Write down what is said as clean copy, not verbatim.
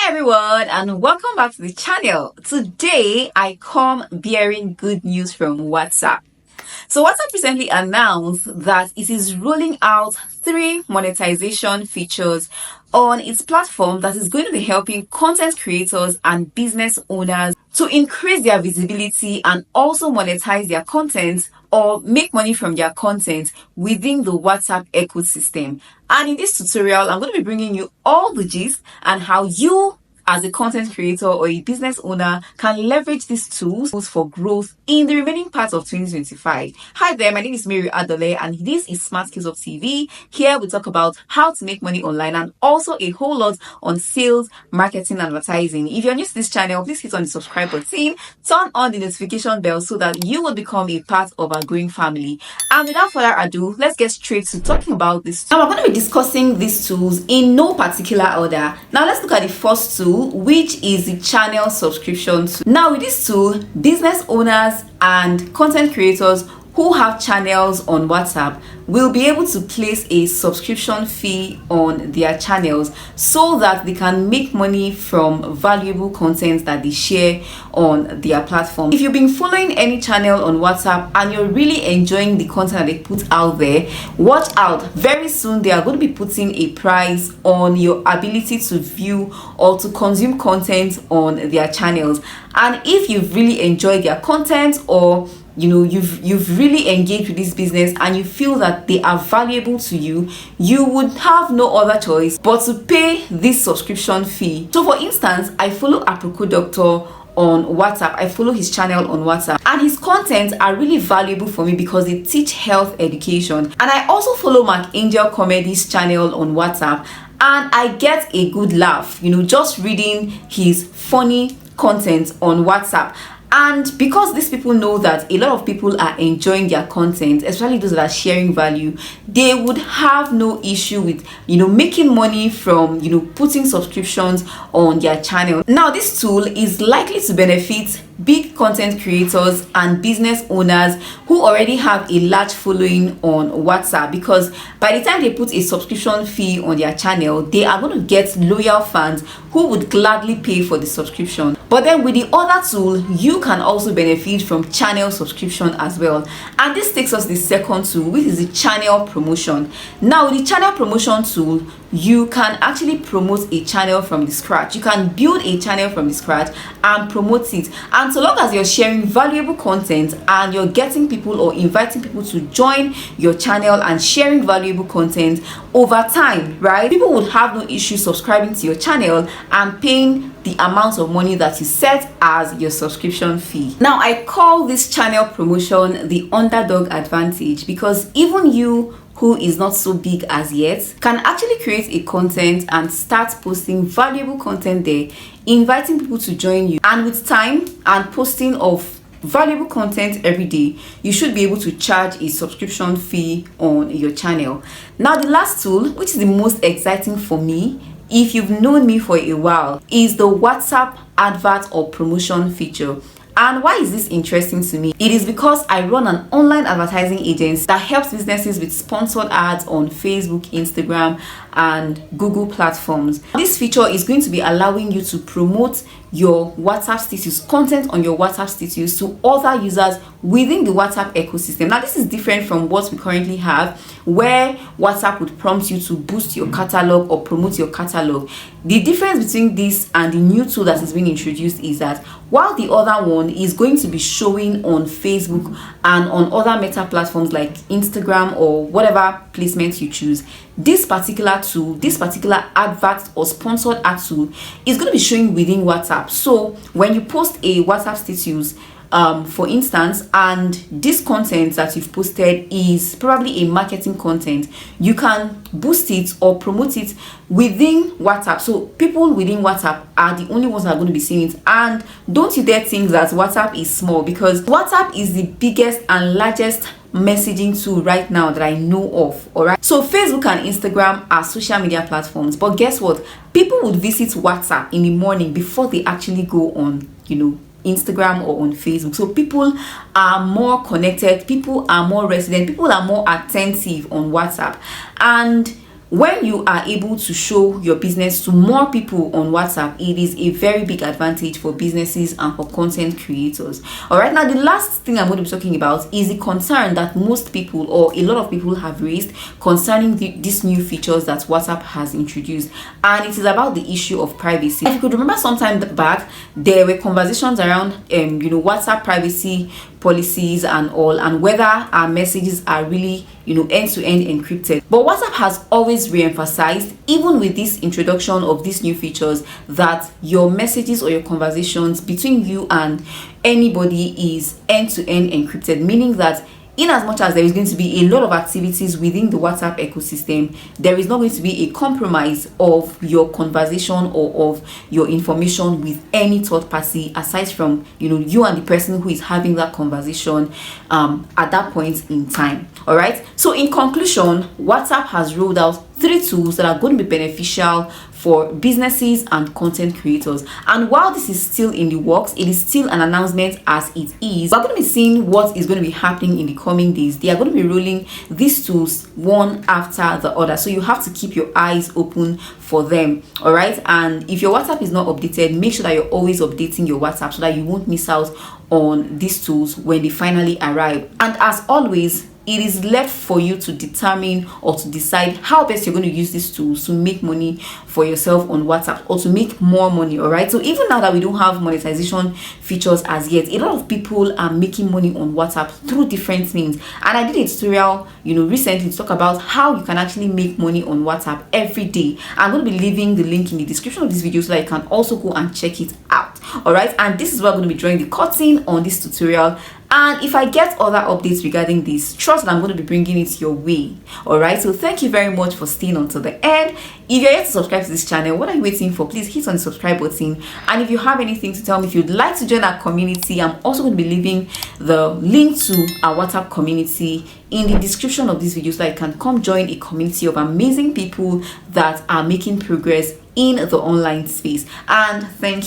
Hi everyone and welcome back to the channel. Today I come bearing good news from WhatsApp. So WhatsApp recently announced that it is rolling out 3 monetization features on its platform that is going to be helping content creators and business owners to increase their visibility and also monetize their content or make money from their content within the WhatsApp ecosystem. And in this tutorial, I'm going to be bringing you all the gist and how you as a content creator or a business owner can leverage these tools for growth in the remaining parts of 2025. Hi there, my name is Mary Adole and this is Smart Skills of TV. Here we talk about how to make money online and also a whole lot on sales, marketing, and advertising. If you're new to this channel, please hit on the subscribe button, turn on the notification bell so that you will become a part of our growing family. And without further ado, let's get straight to talking about this. Now we're going to be discussing these tools in no particular order. Now let's look at the first tool, which is the channel subscription tool. Now with this tool, business owners and content creators who have channels on WhatsApp will be able to place a subscription fee on their channels so that they can make money from valuable content that they share on their platform. If you've been following any channel on WhatsApp and you're really enjoying the content that they put out there, watch out. Very soon they are going to be putting a price on your ability to view or to consume content on their channels. And if you've really enjoyed their content, or you've really engaged with this business and you feel that they are valuable to you, you would have no other choice but to pay this subscription fee. So for instance, I follow Aproko Doctor on WhatsApp. I follow his channel on WhatsApp and his content are really valuable for me because they teach health education. And I also follow Mark Angel Comedy's channel on WhatsApp and I get a good laugh, just reading his funny content on WhatsApp. And because these people know that a lot of people are enjoying their content, especially those that are sharing value, they would have no issue with making money from putting subscriptions on their channel. Now this tool is likely to benefit big content creators and business owners who already have a large following on WhatsApp, because by the time they put a subscription fee on their channel, they are going to get loyal fans who would gladly pay for the subscription. But then with the other tool, you can also benefit from channel subscription as well. And this takes us to the second tool, which is the channel promotion. Now with the channel promotion tool, you can actually promote a channel from the scratch. You can build a channel from the scratch and promote it. And so long as you're sharing valuable content and you're getting people or inviting people to join your channel and sharing valuable content over time, right? People would have no issue subscribing to your channel and paying the amount of money that you set as your subscription fee. Now I call this channel promotion the underdog advantage, because even you who is not so big as yet can actually create a content and start posting valuable content there, inviting people to join you. And with time and posting of valuable content every day, you should be able to charge a subscription fee on your channel. Now the last tool, which is the most exciting for me, if you've known me for a while, is the WhatsApp advert or promotion feature. And why is this interesting to me? It is because I run an online advertising agency that helps businesses with sponsored ads on Facebook, Instagram, and Google platforms. This feature is going to be allowing you to promote your WhatsApp status, content on your WhatsApp status, to other users within the WhatsApp ecosystem. Now this is different from what we currently have, where WhatsApp would prompt you to boost your catalog or promote your catalog. The difference between this and the new tool that is being introduced is that while the other one is going to be showing on Facebook and on other meta platforms like Instagram or whatever placement you choose, this particular tool, this particular advert or sponsored ad tool is going to be showing within WhatsApp. So when you post a WhatsApp status, for instance, and this content that you've posted is probably a marketing content, you can boost it or promote it within WhatsApp. So people within WhatsApp are the only ones that are going to be seeing it. And don't you dare think that WhatsApp is small, because WhatsApp is the biggest and largest messaging tool right now that I know of. All right, so Facebook and Instagram are social media platforms, but guess what? People would visit WhatsApp in the morning before they actually go on Instagram or on Facebook. So people are more connected, people are more resident, people are more attentive on WhatsApp. And when you are able to show your business to more people on WhatsApp, it is a very big advantage for businesses and for content creators. All right, now the last thing I'm going to be talking about is the concern that most people or a lot of people have raised concerning these new features that WhatsApp has introduced, and it is about the issue of privacy. If you could remember, sometime back there were conversations around WhatsApp privacy policies and all, and whether our messages are really end-to-end encrypted. But WhatsApp has always re-emphasized, even with this introduction of these new features, that your messages or your conversations between you and anybody is end-to-end encrypted, meaning that in as much as there is going to be a lot of activities within the WhatsApp ecosystem, there is not going to be a compromise of your conversation or of your information with any third party aside from you and the person who is having that conversation at that point in time. All right, so in conclusion, WhatsApp has rolled out 3 tools that are going to be beneficial for businesses and content creators. And while this is still in the works, it is still an announcement as it is. We're going to be seeing what is going to be happening in the coming days. They are going to be rolling these tools one after the other, so you have to keep your eyes open for them. All right, and if your WhatsApp is not updated, make sure that you're always updating your WhatsApp so that you won't miss out on these tools when they finally arrive. And as always, it is left for you to determine or to decide how best you're going to use these tools to make money for yourself on WhatsApp or to make more money. All right, so even now that we don't have monetization features as yet, a lot of people are making money on WhatsApp through different means. And I did a tutorial recently to talk about how you can actually make money on WhatsApp every day. I'm going to be leaving the link in the description of this video so that you can also go and check it out. All right, and this is where I'm going to be drawing the curtain on this tutorial. And if I get other updates regarding this, trust that I'm going to be bringing it your way. All right, so thank you very much for staying until the end. If you're yet to subscribe to this channel, what are you waiting for? Please hit on the subscribe button. And if you have anything to tell me, if you'd like to join our community, I'm also going to be leaving the link to our WhatsApp community in the description of this video so that you can come join a community of amazing people that are making progress in the online space. And thank you.